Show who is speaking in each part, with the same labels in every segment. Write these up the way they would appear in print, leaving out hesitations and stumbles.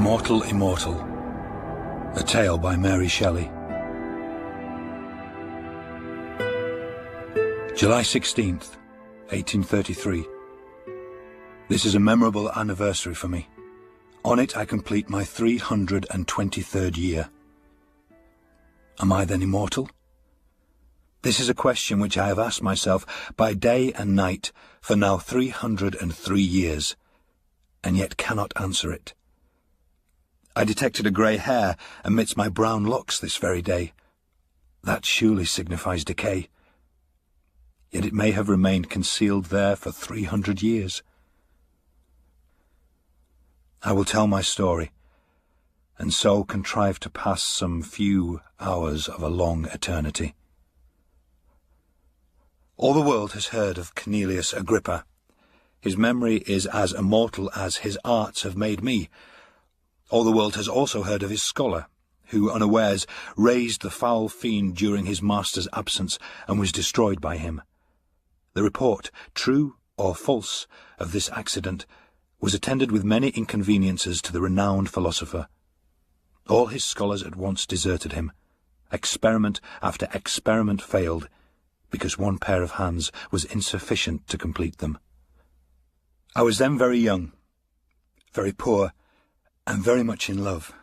Speaker 1: Immortal, a tale by Mary Shelley. July 16th, 1833. This is a memorable anniversary for me. On it I complete my 323rd year. Am I then immortal? This is a question which I have asked myself by day and night for now 303 years, and yet cannot answer it. I detected a grey hair amidst my brown locks this very day. That surely signifies decay. Yet it may have remained concealed there for 300 years. I will tell my story, and so contrive to pass some few hours of a long eternity. All the world has heard of Cornelius Agrippa. His memory is as immortal as his arts have made me. All the world has also heard of his scholar, who, unawares, raised the foul fiend during his master's absence and was destroyed by him. The report, true or false, of this accident was attended with many inconveniences to the renowned philosopher. All his scholars at once deserted him. Experiment after experiment failed, because one pair of hands was insufficient to complete them. I was then very young, very poor, and very much in love.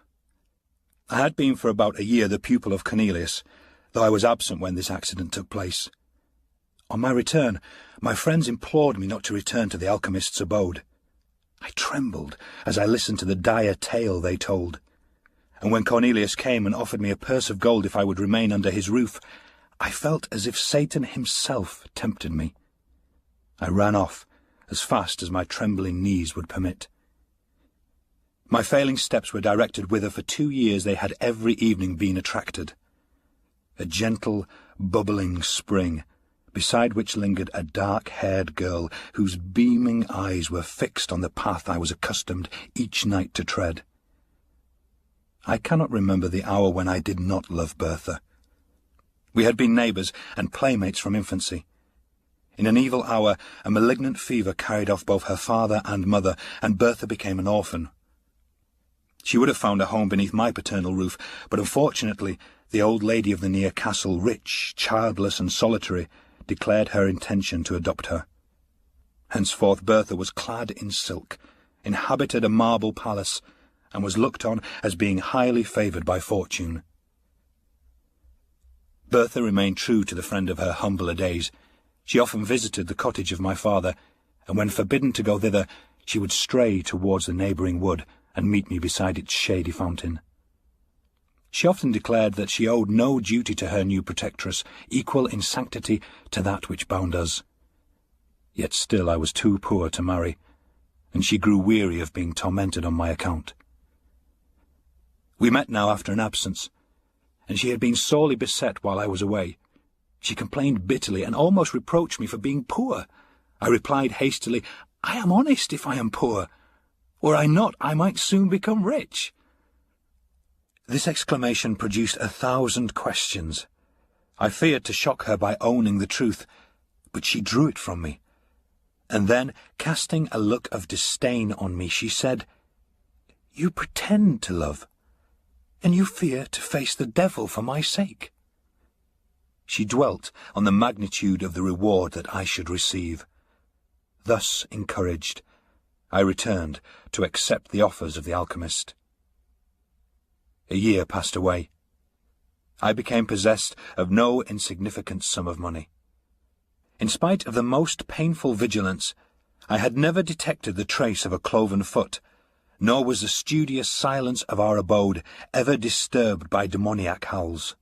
Speaker 1: I had been for about a year the pupil of Cornelius, though I was absent when this accident took place. On my return, my friends implored me not to return to the alchemist's abode. I trembled as I listened to the dire tale they told, and when Cornelius came and offered me a purse of gold if I would remain under his roof, I felt as if Satan himself tempted me. I ran off as fast as my trembling knees would permit. My failing steps were directed whither for 2 years they had every evening been attracted. A gentle, bubbling spring, beside which lingered a dark-haired girl whose beaming eyes were fixed on the path I was accustomed each night to tread. I cannot remember the hour when I did not love Bertha. We had been neighbours and playmates from infancy. In an evil hour, a malignant fever carried off both her father and mother, and Bertha became an orphan. She would have found a home beneath my paternal roof, but unfortunately the old lady of the near castle, rich, childless and solitary, declared her intention to adopt her. Henceforth Bertha was clad in silk, inhabited a marble palace, and was looked on as being highly favoured by fortune. Bertha remained true to the friend of her humbler days. She often visited the cottage of my father, and when forbidden to go thither, she would stray towards the neighbouring wood and meet me beside its shady fountain. She often declared that she owed no duty to her new protectress, equal in sanctity to that which bound us. Yet still I was too poor to marry, and she grew weary of being tormented on my account. We met now after an absence, and she had been sorely beset while I was away. She complained bitterly and almost reproached me for being poor. I replied hastily, "I am honest if I am poor. Were I not, I might soon become rich." This exclamation produced 1,000 questions. I feared to shock her by owning the truth, but she drew it from me. And then, casting a look of disdain on me, she said, "You pretend to love, and you fear to face the devil for my sake." She dwelt on the magnitude of the reward that I should receive. Thus encouraged, I returned to accept the offers of the alchemist. A year passed away. I became possessed of no insignificant sum of money. In spite of the most painful vigilance, I had never detected the trace of a cloven foot, nor was the studious silence of our abode ever disturbed by demoniac howls.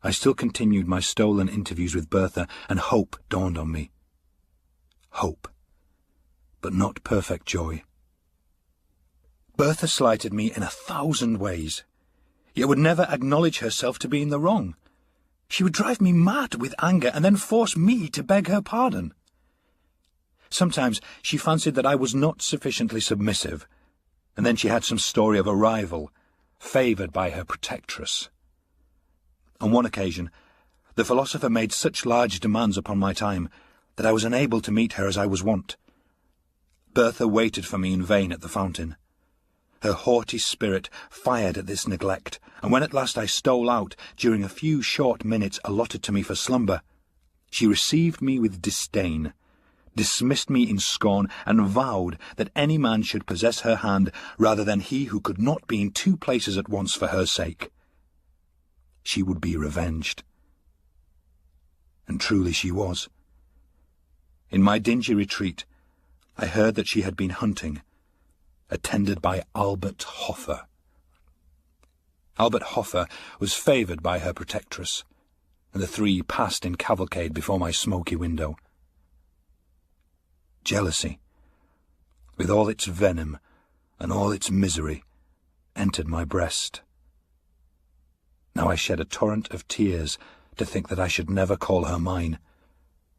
Speaker 1: I still continued my stolen interviews with Bertha, and hope dawned on me. Hope, but not perfect joy. Bertha slighted me in 1,000 ways, yet would never acknowledge herself to be in the wrong. She would drive me mad with anger and then force me to beg her pardon. Sometimes she fancied that I was not sufficiently submissive, and then she had some story of a rival, favoured by her protectress. On one occasion, the philosopher made such large demands upon my time that I was unable to meet her as I was wont. Bertha waited for me in vain at the fountain. Her haughty spirit fired at this neglect, and when at last I stole out, during a few short minutes allotted to me for slumber, she received me with disdain, dismissed me in scorn, and vowed that any man should possess her hand rather than he who could not be in two places at once for her sake. She would be revenged. And truly she was. In my dingy retreat, I heard that she had been hunting, attended by Albert Hoffer. Albert Hoffer was favoured by her protectress, and the three passed in cavalcade before my smoky window. Jealousy, with all its venom and all its misery, entered my breast. Now I shed a torrent of tears to think that I should never call her mine.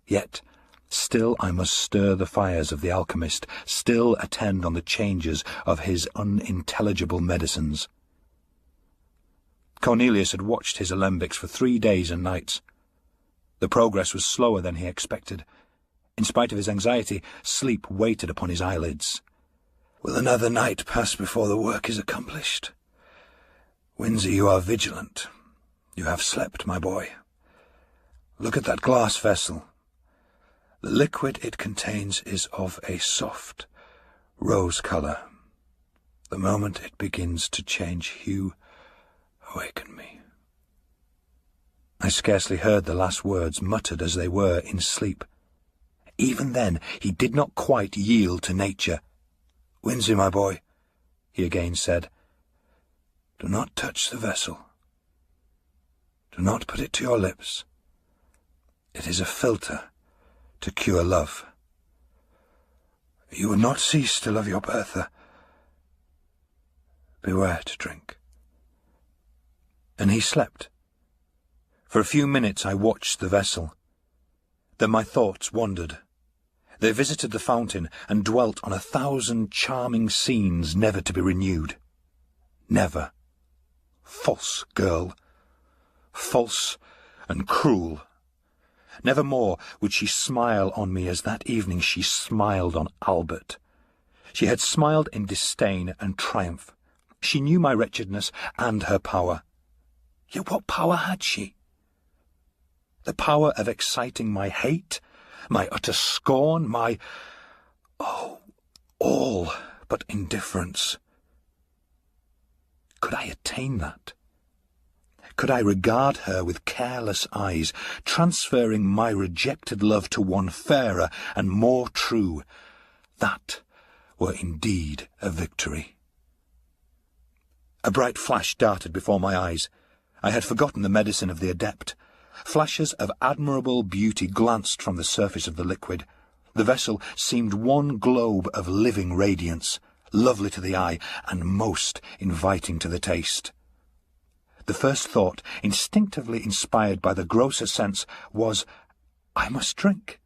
Speaker 1: Yet still I must stir the fires of the alchemist, still attend on the changes of his unintelligible medicines. Cornelius had watched his alembics for 3 days and nights. The progress was slower than he expected. In spite of his anxiety, sleep waited upon his eyelids. "Will another night pass before the work is accomplished? Windsor, you are vigilant. You have slept, my boy. Look at that glass vessel. The liquid it contains is of a soft rose colour. The moment it begins to change hue, awaken me." I scarcely heard the last words, muttered as they were in sleep. Even then he did not quite yield to nature. "Windsor, my boy," he again said, "do not touch the vessel. Do not put it to your lips. It is a philtre to cure love. You would not cease to love your Bertha. Beware to drink." And he slept. For a few minutes I watched the vessel. Then my thoughts wandered. They visited the fountain and dwelt on 1,000 charming scenes never to be renewed. Never. False girl. False and cruel. Never more would she smile on me as that evening she smiled on Albert. She had smiled in disdain and triumph. She knew my wretchedness and her power. Yet what power had she? The power of exciting my hate, my utter scorn, my, all but indifference. Could I attain that? Could I regard her with careless eyes, transferring my rejected love to one fairer and more true? That were indeed a victory. A bright flash darted before my eyes. I had forgotten the medicine of the adept. Flashes of admirable beauty glanced from the surface of the liquid. The vessel seemed one globe of living radiance, lovely to the eye and most inviting to the taste. The first thought, instinctively inspired by the grosser sense, was, I must drink.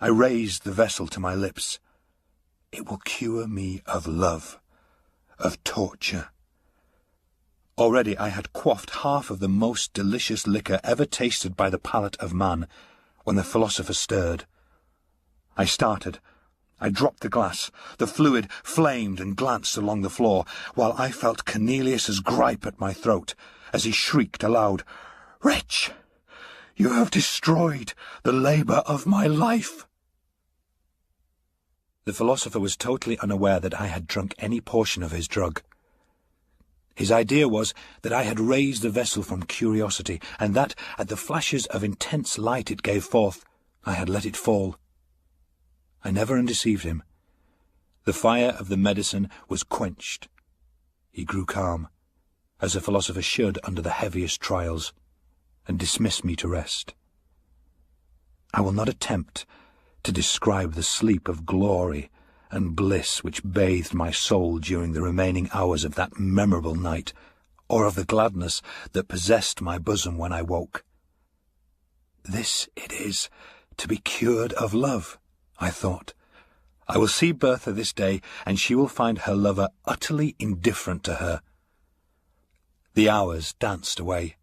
Speaker 1: I raised the vessel to my lips. It will cure me of love, of torture. Already I had quaffed half of the most delicious liquor ever tasted by the palate of man, when the philosopher stirred. I started. I dropped the glass. The fluid flamed and glanced along the floor, while I felt Cornelius's gripe at my throat, as he shrieked aloud, "Wretch! You have destroyed the labour of my life!" The philosopher was totally unaware that I had drunk any portion of his drug. His idea was that I had raised the vessel from curiosity, and that, at the flashes of intense light it gave forth, I had let it fall. I never undeceived him. The fire of the medicine was quenched. He grew calm, as a philosopher should under the heaviest trials, and dismissed me to rest. I will not attempt to describe the sleep of glory and bliss which bathed my soul during the remaining hours of that memorable night, or of the gladness that possessed my bosom when I woke. This it is to be cured of love, I thought. I will see Bertha this day, and she will find her lover utterly indifferent to her. The hours danced away.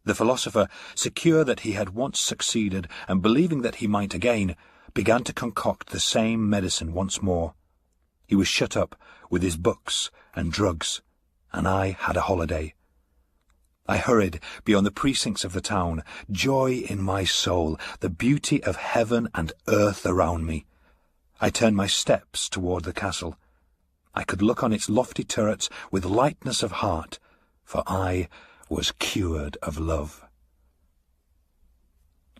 Speaker 1: The philosopher, secure that he had once succeeded, and believing that he might again, began to concoct the same medicine once more. He was shut up with his books and drugs, and I had a holiday. I hurried beyond the precincts of the town, joy in my soul, the beauty of heaven and earth around me. I turned my steps toward the castle. I could look on its lofty turrets with lightness of heart, for I was cured of love.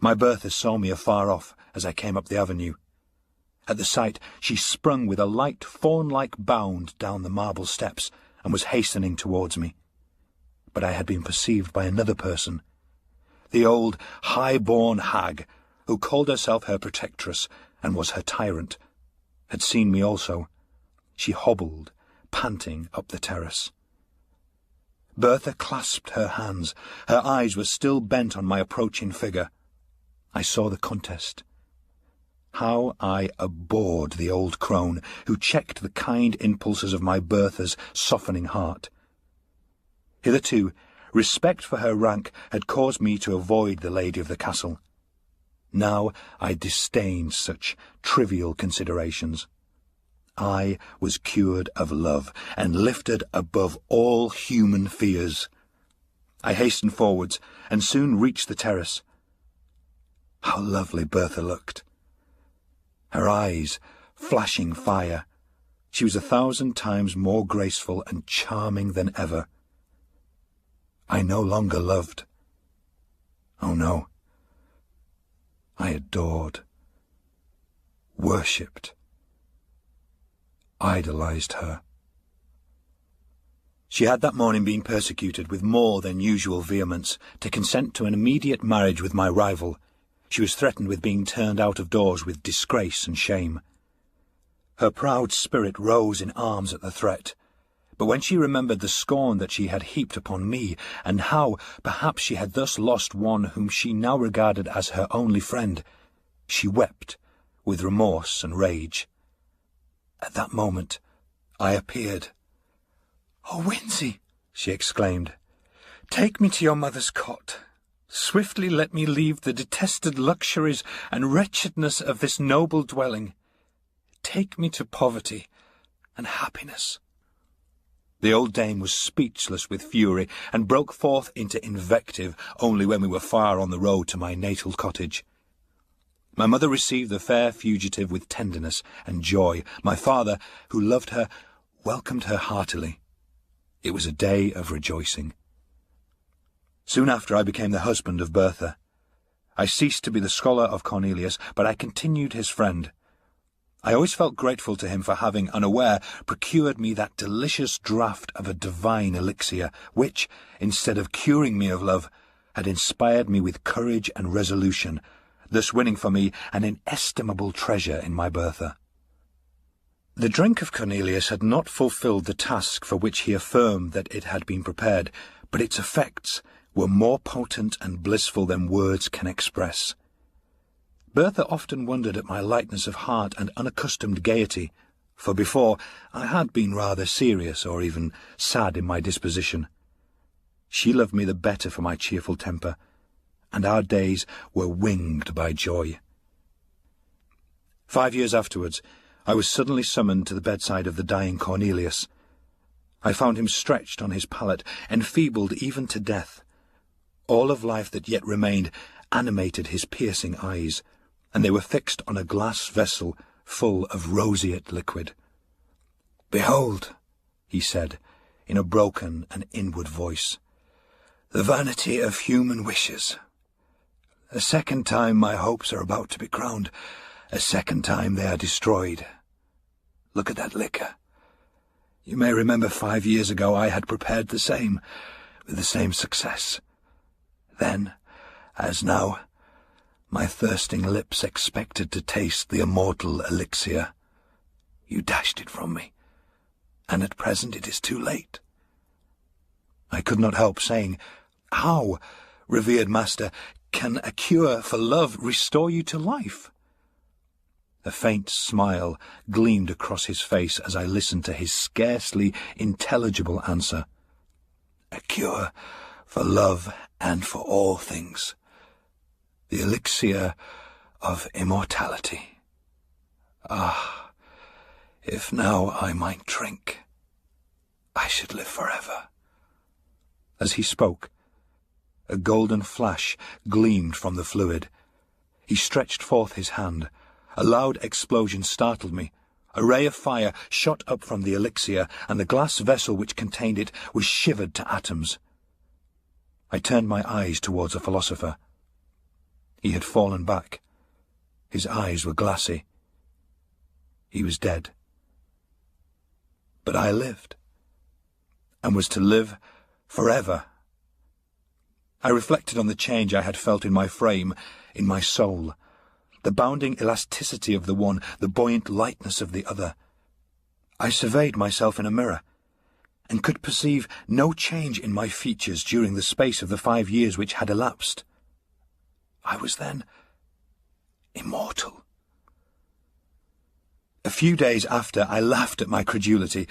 Speaker 1: My Bertha saw me afar off as I came up the avenue. At the sight, she sprung with a light, fawn-like bound down the marble steps and was hastening towards me. But I had been perceived by another person. The old, high-born hag, who called herself her protectress and was her tyrant, had seen me also. She hobbled, panting, up the terrace. Bertha clasped her hands. Her eyes were still bent on my approaching figure. I saw the contest. How I abhorred the old crone who checked the kind impulses of my Bertha's softening heart. Hitherto, respect for her rank had caused me to avoid the lady of the castle. Now I disdained such trivial considerations. I was cured of love, and lifted above all human fears. I hastened forwards, and soon reached the terrace. How lovely Bertha looked! Her eyes flashing fire. She was 1,000 times more graceful and charming than ever. I no longer loved. Oh no. I adored, worshipped, idolized her. She had that morning been persecuted with more than usual vehemence to consent to an immediate marriage with my rival. She was threatened with being turned out of doors with disgrace and shame. Her proud spirit rose in arms at the threat, but when she remembered the scorn that she had heaped upon me, and how perhaps she had thus lost one whom she now regarded as her only friend, she wept with remorse and rage. At that moment I appeared. "Oh, Winzy," she exclaimed, "take me to your mother's cot. Swiftly let me leave the detested luxuries and wretchedness of this noble dwelling. Take me to poverty and happiness." The old dame was speechless with fury, and broke forth into invective only when we were far on the road to my natal cottage. My mother received the fair fugitive with tenderness and joy. My father, who loved her, welcomed her heartily. It was a day of rejoicing. Soon after I became the husband of Bertha. I ceased to be the scholar of Cornelius, but I continued his friend. I always felt grateful to him for having, unaware, procured me that delicious draught of a divine elixir, which, instead of curing me of love, had inspired me with courage and resolution, thus winning for me an inestimable treasure in my Bertha. The drink of Cornelius had not fulfilled the task for which he affirmed that it had been prepared, but its effects were more potent and blissful than words can express. Bertha often wondered at my lightness of heart and unaccustomed gaiety, for before I had been rather serious or even sad in my disposition. She loved me the better for my cheerful temper, and our days were winged by joy. 5 years afterwards, I was suddenly summoned to the bedside of the dying Cornelius. I found him stretched on his pallet, enfeebled even to death. All of life that yet remained animated his piercing eyes, and they were fixed on a glass vessel full of roseate liquid. "Behold," he said, in a broken and inward voice, "the vanity of human wishes. A second time my hopes are about to be crowned. A second time they are destroyed. Look at that liquor. You may remember 5 years ago I had prepared the same, with the same success. Then, as now, my thirsting lips expected to taste the immortal elixir. You dashed it from me, and at present it is too late." I could not help saying, "How, revered master, can a cure for love restore you to life?" A faint smile gleamed across his face as I listened to his scarcely intelligible answer. "A cure for love and for all things. The elixir of immortality. Ah, If now I might drink, I should live forever." As he spoke, a golden flash gleamed from the fluid. He stretched forth his hand. A loud explosion startled me. A ray of fire shot up from the elixir, and the glass vessel which contained it was shivered to atoms. I turned my eyes towards the philosopher. He had fallen back. His eyes were glassy. He was dead. But I lived, and was to live forever. I reflected on the change I had felt in my frame, in my soul, the bounding elasticity of the one, the buoyant lightness of the other. I surveyed myself in a mirror, and could perceive no change in my features during the space of the 5 years which had elapsed. I was then immortal. A few days after, I laughed at my credulity.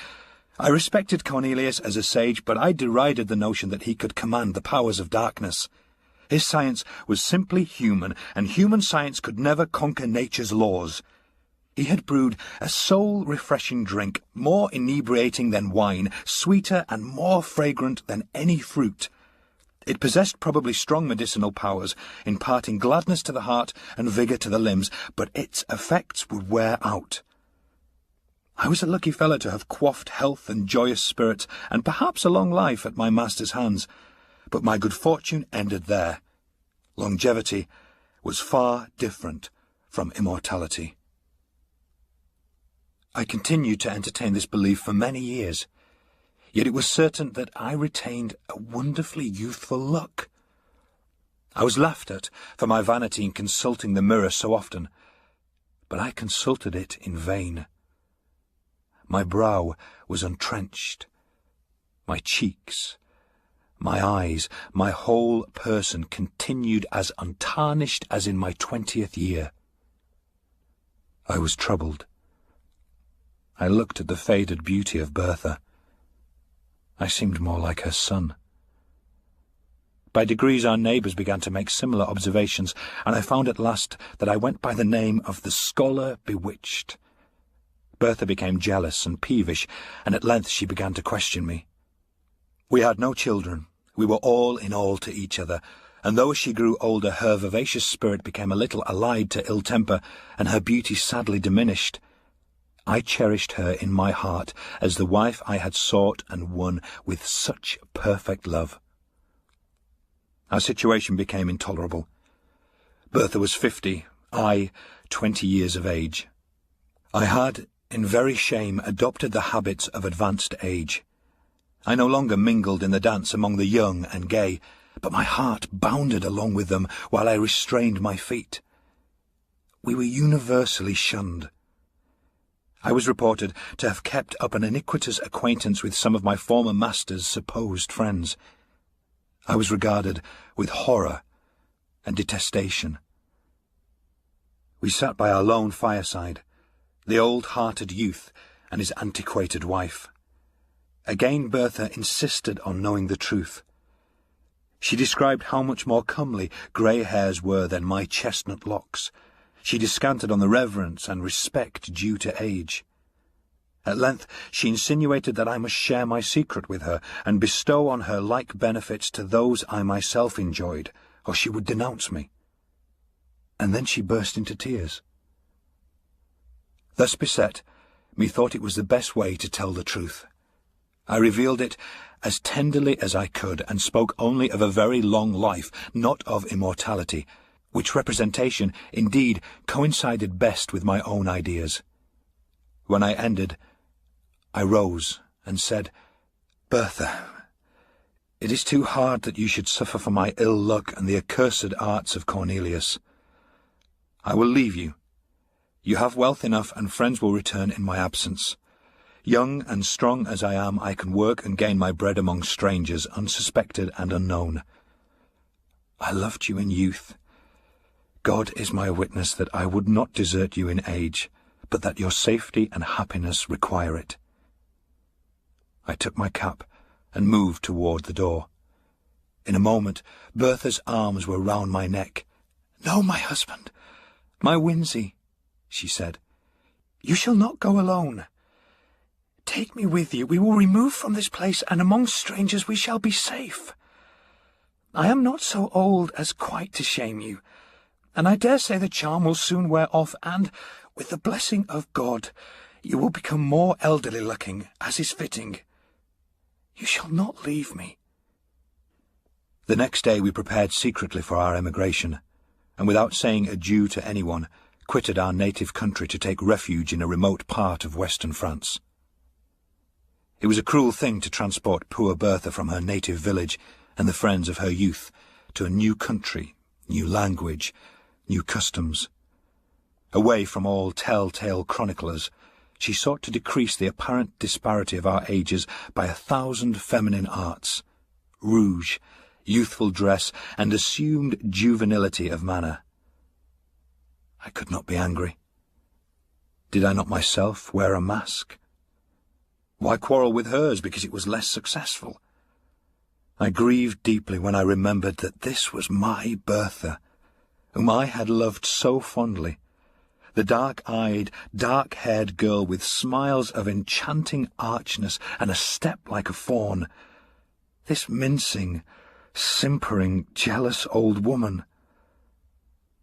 Speaker 1: I respected Cornelius as a sage, but I derided the notion that he could command the powers of darkness. His science was simply human, and human science could never conquer nature's laws. He had brewed a soul-refreshing drink, more inebriating than wine, sweeter and more fragrant than any fruit. It possessed probably strong medicinal powers, imparting gladness to the heart and vigour to the limbs, but its effects would wear out. I was a lucky fellow to have quaffed health and joyous spirits, and perhaps a long life at my master's hands, but my good fortune ended there. Longevity was far different from immortality. I continued to entertain this belief for many years, yet it was certain that I retained a wonderfully youthful look. I was laughed at for my vanity in consulting the mirror so often, but I consulted it in vain. My brow was untrenched, my cheeks, my eyes, my whole person continued as untarnished as in my 20th year. I was troubled. I looked at the faded beauty of Bertha. I seemed more like her son. By degrees our neighbours began to make similar observations, and I found at last that I went by the name of the scholar bewitched. Bertha became jealous and peevish, and at length she began to question me. We had no children. We were all in all to each other, and though as she grew older her vivacious spirit became a little allied to ill temper, and her beauty sadly diminished, I cherished her in my heart as the wife I had sought and won with such perfect love. Our situation became intolerable. Bertha was 50, I 20 years of age. I had, in very shame, adopted the habits of advanced age. I no longer mingled in the dance among the young and gay, but my heart bounded along with them while I restrained my feet. We were universally shunned. I was reported to have kept up an iniquitous acquaintance with some of my former master's supposed friends. I was regarded with horror and detestation. We sat by our lone fireside, the old-hearted youth and his antiquated wife. Again Bertha insisted on knowing the truth. She described how much more comely grey hairs were than my chestnut locks. She descanted on the reverence and respect due to age. At length she insinuated that I must share my secret with her, and bestow on her like benefits to those I myself enjoyed, or she would denounce me. And then she burst into tears. Thus beset, methought it was the best way to tell the truth. I revealed it as tenderly as I could, and spoke only of a very long life, not of immortality, which representation, indeed, coincided best with my own ideas. When I ended, I rose and said, "Bertha, it is too hard that you should suffer for my ill luck and the accursed arts of Cornelius. I will leave you. You have wealth enough, and friends will return in my absence. Young and strong as I am, I can work and gain my bread among strangers, unsuspected and unknown. I loved you in youth. God is my witness that I would not desert you in age, but that your safety and happiness require it." I took my cap and moved toward the door. In a moment, Bertha's arms were round my neck. "No, my husband, my Winsey," she said, "you shall not go alone. Take me with you. We will remove from this place, and among strangers we shall be safe. I am not so old as quite to shame you, and I dare say the charm will soon wear off, and, with the blessing of God, you will become more elderly-looking, as is fitting. You shall not leave me." The next day we prepared secretly for our emigration, and without saying adieu to anyone, quitted our native country to take refuge in a remote part of western France. It was a cruel thing to transport poor Bertha from her native village and the friends of her youth to a new country, new language, new customs. Away from all tell-tale chroniclers, she sought to decrease the apparent disparity of our ages by 1,000 feminine arts, rouge, youthful dress, and assumed juvenility of manner. I could not be angry. Did I not myself wear a mask? Why quarrel with hers because it was less successful? I grieved deeply when I remembered that this was my Bertha, whom I had loved so fondly, the dark-eyed, dark-haired girl with smiles of enchanting archness and a step like a fawn, this mincing, simpering, jealous old woman.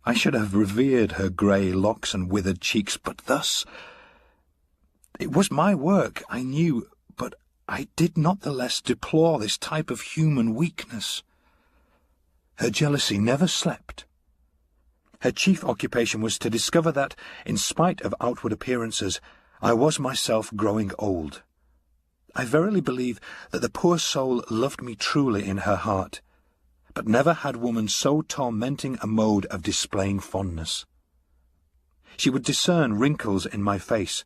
Speaker 1: I should have revered her grey locks and withered cheeks, but thus... It was my work, I knew, but I did not the less deplore this type of human weakness. Her jealousy never slept. Her chief occupation was to discover that, in spite of outward appearances, I was myself growing old. I verily believe that the poor soul loved me truly in her heart, but never had woman so tormenting a mode of displaying fondness. She would discern wrinkles in my face,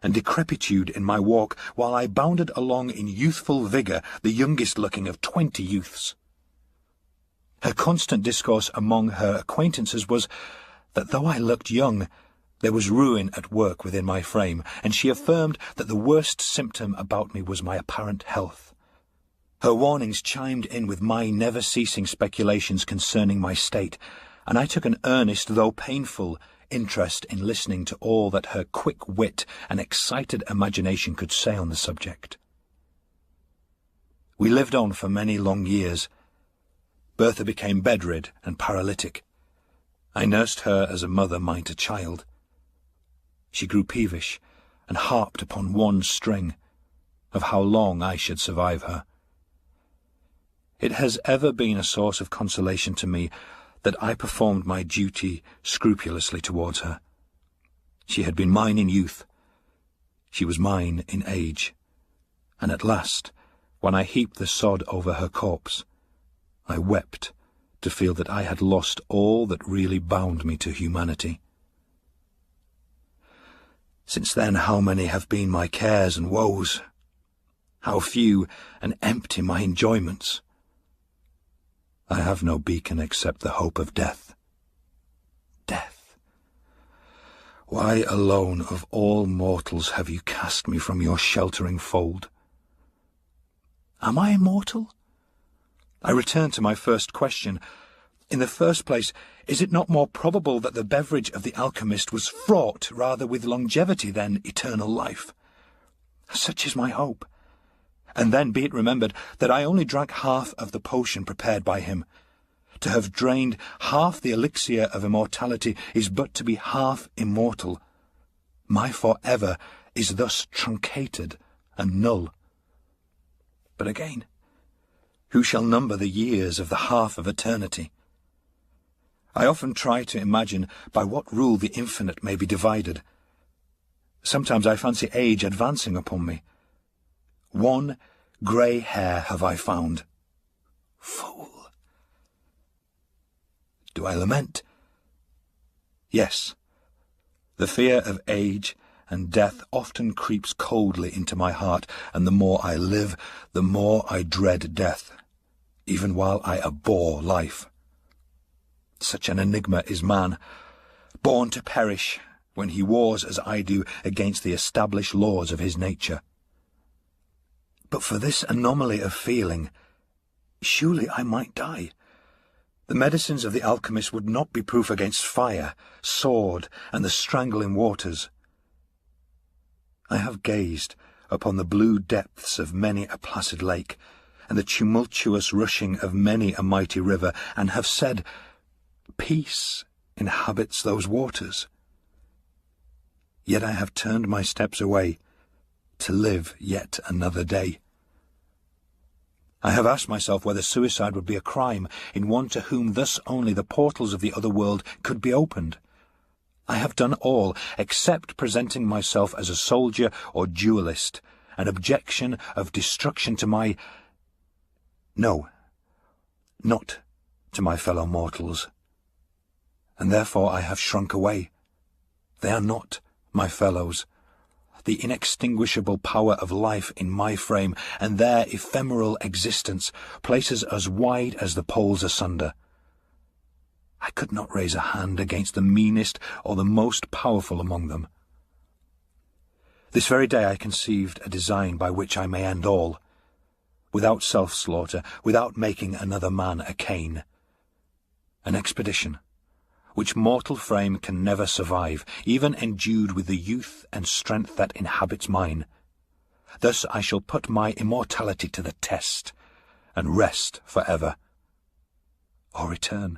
Speaker 1: and decrepitude in my walk, while I bounded along in youthful vigour, the youngest-looking of 20 youths. Her constant discourse among her acquaintances was that though I looked young, there was ruin at work within my frame, and she affirmed that the worst symptom about me was my apparent health. Her warnings chimed in with my never-ceasing speculations concerning my state, and I took an earnest, though painful, interest in listening to all that her quick wit and excited imagination could say on the subject. We lived on for many long years. Bertha became bedrid and paralytic. I nursed her as a mother might a child. She grew peevish and harped upon one string, of how long I should survive her. It has ever been a source of consolation to me that I performed my duty scrupulously towards her. She had been mine in youth, she was mine in age, and at last, when I heaped the sod over her corpse, I wept to feel that I had lost all that really bound me to humanity. Since then, how many have been my cares and woes? How few and empty my enjoyments! I have no beacon except the hope of death. Death! Why alone of all mortals have you cast me from your sheltering fold? Am I immortal? I return to my first question. In the first place, is it not more probable that the beverage of the alchemist was fraught rather with longevity than eternal life? Such is my hope. And then be it remembered that I only drank half of the potion prepared by him. To have drained half the elixir of immortality is but to be half immortal. My forever is thus truncated and null. But again, who shall number the years of the half of eternity? I often try to imagine by what rule the infinite may be divided. Sometimes I fancy age advancing upon me. One grey hair have I found. Fool! Do I lament? Yes. The fear of age and death often creeps coldly into my heart, and the more I live, the more I dread death, even while I abhor life. Such an enigma is man, born to perish, when he wars as I do against the established laws of his nature. But for this anomaly of feeling, surely I might die. The medicines of the alchemist would not be proof against fire, sword, and the strangling waters. I have gazed upon the blue depths of many a placid lake, and the tumultuous rushing of many a mighty river, and have said, Peace inhabits those waters. Yet I have turned my steps away to live yet another day. I have asked myself whether suicide would be a crime in one to whom thus only the portals of the other world could be opened. I have done all except presenting myself as a soldier or duellist, an objection of destruction to not to my fellow mortals. And therefore I have shrunk away. They are not my fellows. The inextinguishable power of life in my frame and their ephemeral existence places us wide as the poles asunder. I could not raise a hand against the meanest or the most powerful among them. This very day I conceived a design by which I may end all, without self-slaughter, without making another man a Cain. An expedition which mortal frame can never survive, even endued with the youth and strength that inhabits mine. Thus I shall put my immortality to the test, and rest for ever. Or return,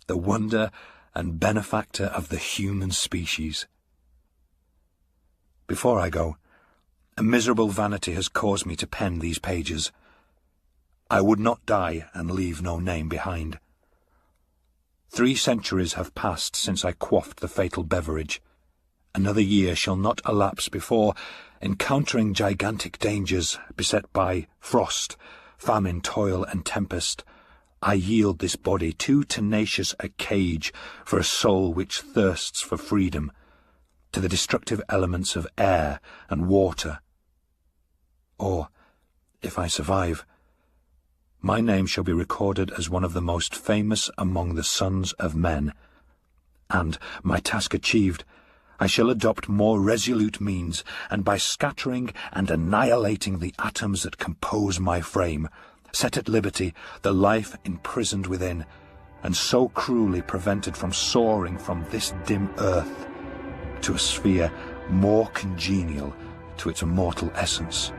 Speaker 1: the wonder and benefactor of the human species. Before I go, a miserable vanity has caused me to pen these pages. I would not die and leave no name behind. 3 centuries have passed since I quaffed the fatal beverage. Another year shall not elapse before, encountering gigantic dangers, beset by frost, famine, toil, and tempest, I yield this body too tenacious a cage for a soul which thirsts for freedom, to the destructive elements of air and water. Or, if I survive, my name shall be recorded as one of the most famous among the sons of men, and, my task achieved, I shall adopt more resolute means, and by scattering and annihilating the atoms that compose my frame, set at liberty the life imprisoned within, and so cruelly prevented from soaring from this dim earth to a sphere more congenial to its immortal essence.